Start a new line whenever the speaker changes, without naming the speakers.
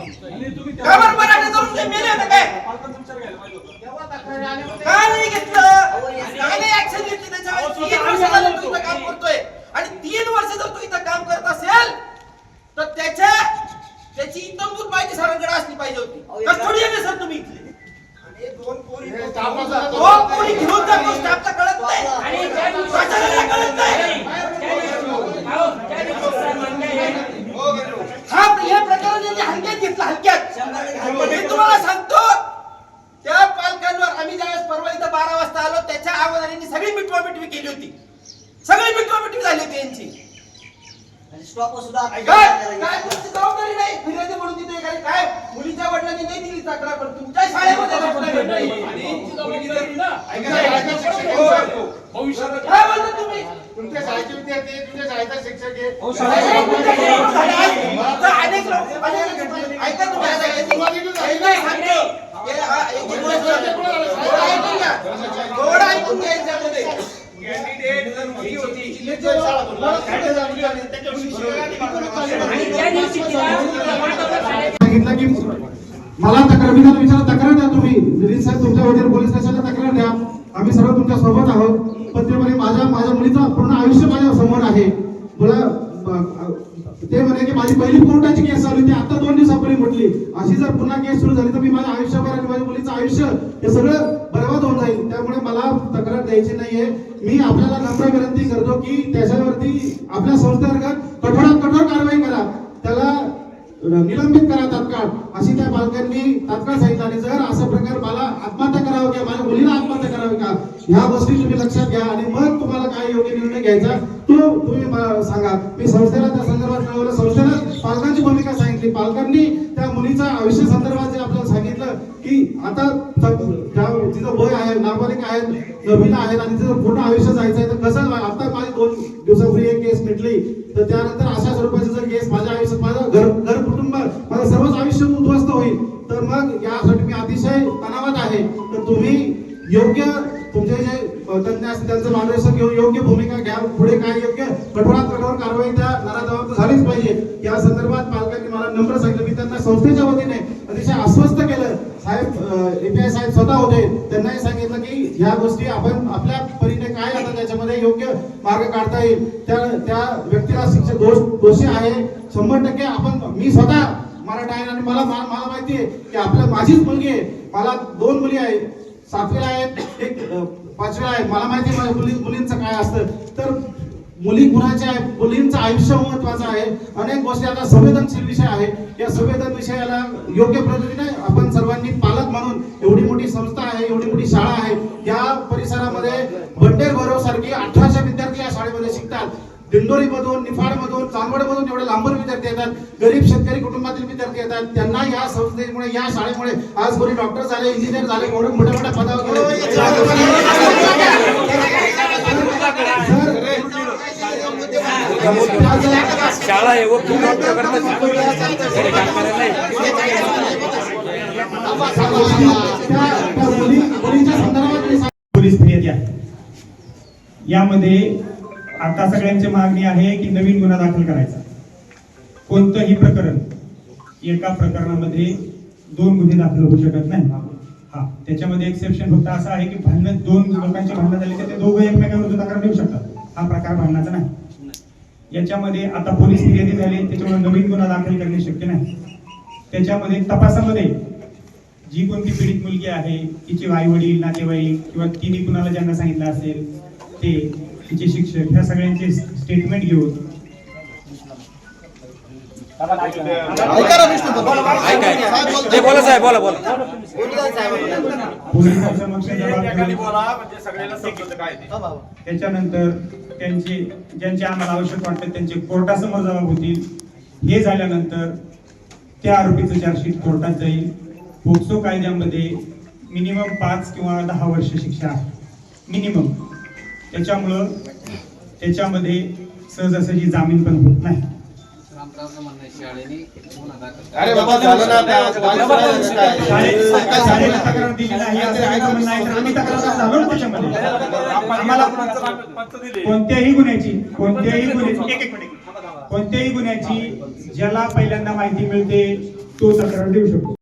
कामावर बराटे करून ते मेले होते काय? का नाही घेतलं? का नाही ऍक्शन घेतली त्याच्यावर? 3 वर्ष झालं तू इथं काम करतोय आणि 3 वर्ष जर तू इथं काम करत असेल तर त्याची इतंभूत माहिती सरांकडे असली पाहिजे होती. कस्टडी आहे सर तुम्ही इथले. दोन पोरी घेऊन जातो स्टाफला कळत नाही आणि कळत नाही. हे प्रकरण यांनी हलक्यात घेतलं, हलक्यात. मी तुम्हाला सांगतो त्या पालकांवर आम्ही ज्यावेळेस परवा इथं 12 वाजता आलो त्याच्या अगोदर यांनी सगळी मिटवामिटवी केली होती. सगळी मिटवामिटवी झाली होती यांची. काय तुमची जबाबदारी नाही फिरायचं म्हणून तिथे काय मुलीच्या वडिलांनी नाही दिली तक्रार पण तुमच्या शाळेमध्ये काय बोलता तुम्ही?
तुमच्या शाळेचे विद्यार्थी तुमच्या शाळेचा शिक्षक आहे.
अनेक लोक ऐका थोडं ऐकून घ्यायच्यामध्ये
सांगितलं की मला तक्रार द्या तुम्ही निरीक्षक साहेब तुमच्या वडील पोलीस स्टेशनला तक्रार द्या. आम्ही सर्व तुमच्या सोबत आहोत. पण ते म्हणे माझ्या मुलीचं पूर्ण आयुष्य माझ्या समोर आहे. ते म्हणे की माझी पहिली कोर्टाची केस चालू होती आता 2 दिवसापूर्वी म्हटली अशी जर पुन्हा केस सुरू झाली तर मी माझ्या आयुष्यभर आणि माझ्या मुलीचं आयुष्य हे सगळं बर्बाद होऊन जाईल. त्यामुळे मला तक्रार द्यायची नाहीये. मी आपल्याला नम्र विनंती करतो की त्याच्यावरती आपल्या संस्थेअंतर्गत कठोरात कठोर कारवाई करा, त्याला निलंबित करा तात्काळ अशी त्या पालकांनी तात्काळ सांगितलं. आणि जर असा प्रकार मला आत्महत्या करावं किंवा माझ्या मुलीला आत्महत्या करावी का ह्या गोष्टी तुम्ही लक्षात घ्या आणि मग तुम्हाला काय योग्य निर्णय घ्यायचा तो तुम्ही सांगा. मी संस्थेला त्या संदर्भात कळवलं. संस्थेला पालकांची भूमिका सांगितली. पालकांनी त्या मुलीच्या आयुष्य संदर्भात जे आपल्याला सांगितलं की आता तिचं वय आहे, नाबालिक आहेत, नवीन आहेत आणि तिचं पूर्ण आयुष्य जायचं आहे तर कसं आता माझी 2 दिवसापूर्वी एक केस मिटली तर त्यानंतर अशा स्वरूपाची जर केस माझ्या आयुष्यात माझं घर कुटुंब माझं सर्वच आयुष्य उद्ध्वस्त होईल तर मग यासाठी मी अतिशय तणावात आहे. तर तुम्ही योग्य तुमचे जे तज्ञ असतील त्यांचं मार्गदर्शन घेऊन योग्य भूमिका घ्या. पुढे काय योग्य कठोरात कठोर कारवाई त्या नराधमावर झालीच पाहिजे. या संदर्भात पालकांनी मला नम्र सांगितलं. मी त्यांना संस्थेच्या वतीने अतिशय आश्वस्त केलं. साहेब एपीआय साहेब स्वतः होते, त्यांनाही सांगितलं की ह्या गोष्टी आपण आपल्या परीने काय आता त्याच्यामध्ये योग्य मार्ग काढता येईल. त्या व्यक्तीला शिक्षा दोषी आहे 100%. आपण मी स्वतः मराठा आहे आणि मला माहिती आहे की माझीच मुलगी आहे. मला 2 मुली आहेत, 7वीला आहेत, एक 5वीला आहे. मला माहिती आहे माझ्या मुलींचं काय असतं. तर मुली कुणाच्या आहे, मुलींचं आयुष्य महत्वाचं आहे. अनेक गोष्टी आता संवेदनशील विषय आहे. या संवेदन विषयाला योग्य पद्धतीने आपण सर्वांनी पालक म्हणून एवढी मोठी संस्था आहे, एवढी मोठी शाळा आहे. या परिसरामध्ये बंडेर भैरव सारखी 1800 विद्यार्थी या शाळेमध्ये शिकतात. दिंडोरी मधून, निफाड मधून, चांदवड मधून एवढे लांबून विद्यार्थी येतात. गरीब शेतकरी कुटुंबातील विद्यार्थी येतात. त्यांना या संस्थेमुळे या शाळेमुळे आज कोणी डॉक्टर झाले, इंजिनियर झाले, मोठ्या मोठ्या पदावर गेले.
शाळा आहे वो
पोलीस फिर्यादी आहे. यामध्ये आता सगळ्यांची मागणी आहे की नवीन गुन्हा दाखल करायचा. कोणतंही प्रकरण एका प्रकरणामध्ये 2 गुन्हे दाखल होऊ शकत नाही. त्याच्यामध्ये एक्सेप्शन फक्त असं आहे की भांडण 2 लोकांची भांडण झाली तर ते दोघं एकमेकांविरुद्ध तक्रार देऊ शकतात. हा प्रकार भांडणाचा नाही. याच्यामध्ये आता पोलीस फिर्यादी झाले त्याच्यामुळे नवीन गुन्हा दाखल करणे शक्य नाही. त्याच्यामध्ये तपासामध्ये जी कोणती पीडित मुलगी आहे तिचे आई वडील, नातेवाईक किंवा तिने कुणाला ज्यांना सांगितलं असेल ते, तिचे शिक्षक, ह्या सगळ्यांचे स्टेटमेंट घेऊन त्याच्यानंतर ज्यांचे आम्हाला आवश्यक वाटतं त्यांचे कोर्टासमोर जबाब होतील. हे झाल्यानंतर त्या आरोपीचं चार्जशीट कोर्टात जाईल. पोक्सो कायद्यामध्ये मिनिमम 5 किंवा 10 वर्ष शिक्षा आहे मिनिमम. त्याच्यामुळं त्याच्यामध्ये सहजासहजी जामीन पण होत नाही.
अरे बाबा झालं ना
तक्रार दिली नाही आम्ही तक्रार झालो ना त्याच्यामध्ये. आम्हाला कोणत्याही गुन्ह्याची ज्याला पहिल्यांदा माहिती मिळते तो तक्रार देऊ शकतो.